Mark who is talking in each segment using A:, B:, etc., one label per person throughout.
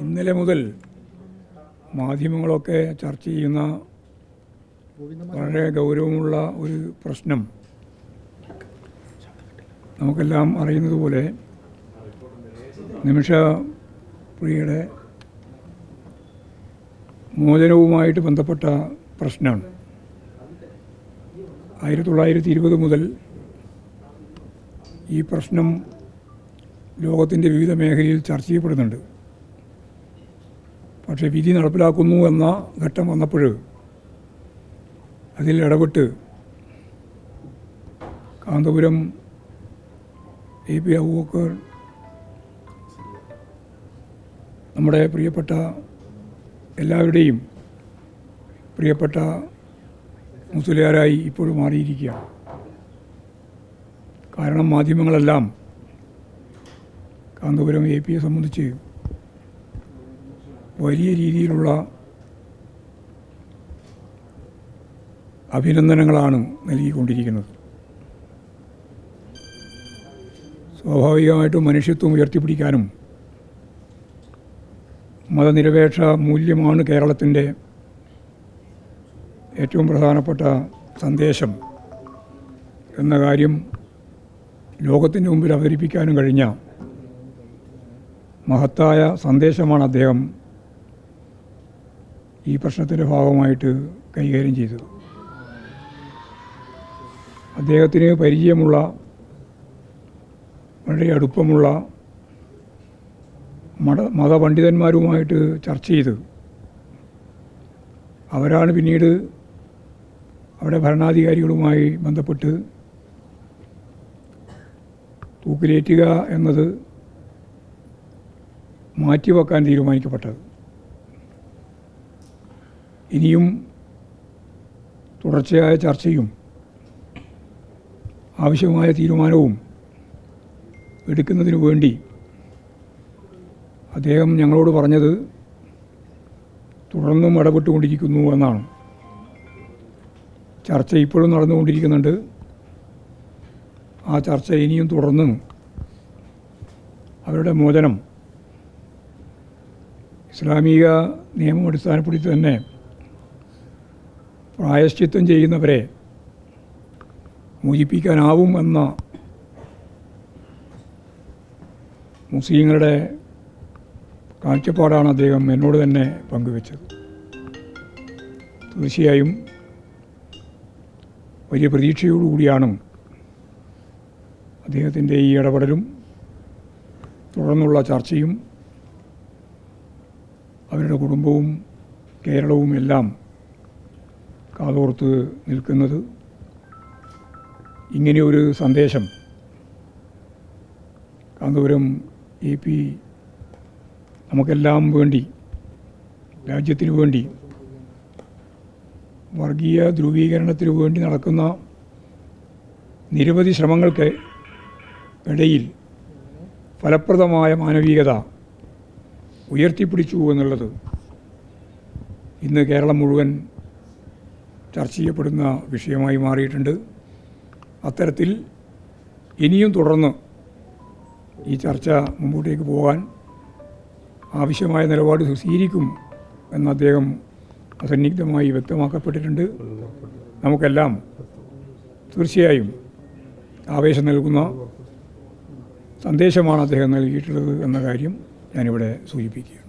A: ഇന്നലെ മുതൽ മാധ്യമങ്ങളൊക്കെ ചർച്ച ചെയ്യുന്ന വളരെ ഗൗരവമുള്ള ഒരു പ്രശ്നം, നമുക്കെല്ലാം അറിയുന്നതുപോലെ നിമിഷ പ്രിയയുടെ മോചനവുമായിട്ട് ബന്ധപ്പെട്ട പ്രശ്നമാണ്. 1920 മുതൽ ഈ പ്രശ്നം ലോകത്തിൻ്റെ വിവിധ മേഖലയിൽ ചർച്ച ചെയ്യപ്പെടുന്നുണ്ട്. പക്ഷേ വിധി നടപ്പിലാക്കുന്നു എന്ന ഘട്ടം വന്നപ്പോൾ അതിൽ ഇടപെട്ട് കാന്തപുരം AP അബൂബക്കർ നമ്മുടെ പ്രിയപ്പെട്ട എല്ലാവരുടെയും പ്രിയപ്പെട്ട മുസ്ലിയാരായി ഇപ്പോഴും മാറിയിരിക്കുകയാണ്. കാരണം മാധ്യമങ്ങളെല്ലാം കാന്തപുരം APയെ സംബന്ധിച്ച് വലിയ രീതിയിലുള്ള അഭിനന്ദനങ്ങളാണ് നൽകിക്കൊണ്ടിരിക്കുന്നത്. സ്വാഭാവികമായിട്ടും മനുഷ്യത്വം ഉയർത്തിപ്പിടിക്കാനും മതനിരപേക്ഷ മൂല്യമാണ് കേരളത്തിൻ്റെ ഏറ്റവും പ്രധാനപ്പെട്ട സന്ദേശം എന്ന കാര്യം ലോകത്തിൻ്റെ മുമ്പിൽ അവതരിപ്പിക്കാനും കഴിഞ്ഞ മഹത്തായ സന്ദേശമാണ് അദ്ദേഹം ഈ പ്രശ്നത്തിൻ്റെ ഭാഗമായിട്ട് കൈകാര്യം ചെയ്തത്. അദ്ദേഹത്തിന് പരിചയമുള്ള, വളരെ അടുപ്പമുള്ള മതപണ്ഡിതന്മാരുമായിട്ട് ചർച്ച ചെയ്ത് അവരാണ് പിന്നീട് അവിടെ ഭരണാധികാരികളുമായി ബന്ധപ്പെട്ട് തൂക്കിലേറ്റുക എന്നത് മാറ്റിവെക്കാൻ തീരുമാനിക്കപ്പെട്ടത്. ഇനിയും തുടർച്ചയായ ചർച്ചയും ആവശ്യമായ തീരുമാനവും എടുക്കുന്നതിനു വേണ്ടി അദ്ദേഹം ഞങ്ങളോട് പറഞ്ഞത് തുടർന്നും ഇടപെട്ടുകൊണ്ടിരിക്കുന്നു എന്നാണ്. ചർച്ച ഇപ്പോഴും നടന്നുകൊണ്ടിരിക്കുന്നുണ്ട്. ആ ചർച്ച ഇനിയും തുടർന്ന് അവരുടെ മോചനം ഇസ്ലാമിക നിയമം അടിസ്ഥാനപ്പെടുത്തി തന്നെ പ്രായശ്ചിത്തം ചെയ്യുന്നവരെ മോചിപ്പിക്കാനാവും എന്ന മുസ്ലിങ്ങളുടെ കാഴ്ചപ്പാടാണ് അദ്ദേഹം എന്നോട് തന്നെ പങ്കുവച്ചത്. തീർച്ചയായും വലിയ പ്രതീക്ഷയോടുകൂടിയാണ് അദ്ദേഹത്തിൻ്റെ ഈ ഇടപെടലും തുടർന്നുള്ള ചർച്ചയും അവരുടെ കുടുംബവും കേരളവും എല്ലാം കാതോർത്ത് നിൽക്കുന്നത്. ഇങ്ങനെയൊരു സന്ദേശം കാന്തപുരം AP നമുക്കെല്ലാം വേണ്ടി, രാജ്യത്തിനു വേണ്ടി, വർഗീയ ധ്രുവീകരണത്തിനു വേണ്ടി നടക്കുന്ന നിരവധി ശ്രമങ്ങൾക്ക് ഇടയിൽ ഫലപ്രദമായ മാനവികത ഉയർത്തിപ്പിടിച്ചു എന്നുള്ളത് ഇന്ന് കേരളം മുഴുവൻ ചർച്ച ചെയ്യപ്പെടുന്ന വിഷയമായി മാറിയിട്ടുണ്ട്. അത്തരത്തിൽ ഇനിയും തുടർന്ന് ഈ ചർച്ച മുമ്പോട്ടേക്ക് പോകാൻ ആവശ്യമായ നിലപാട് സ്വീകരിക്കും എന്ന് അദ്ദേഹം അസന്നിഗ്ധമായി വ്യക്തമാക്കപ്പെട്ടിട്ടുണ്ട്. നമുക്കെല്ലാം തീർച്ചയായും ആവേശം നൽകുന്ന സന്ദേശമാണ് അദ്ദേഹം നൽകിയിട്ടുള്ളത് എന്ന കാര്യം ഞാനിവിടെ സൂചിപ്പിക്കുകയാണ്.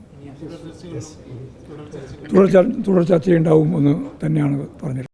A: തുടർ ചർച്ചയുണ്ടാവും എന്ന് തന്നെയാണ് പറഞ്ഞത്.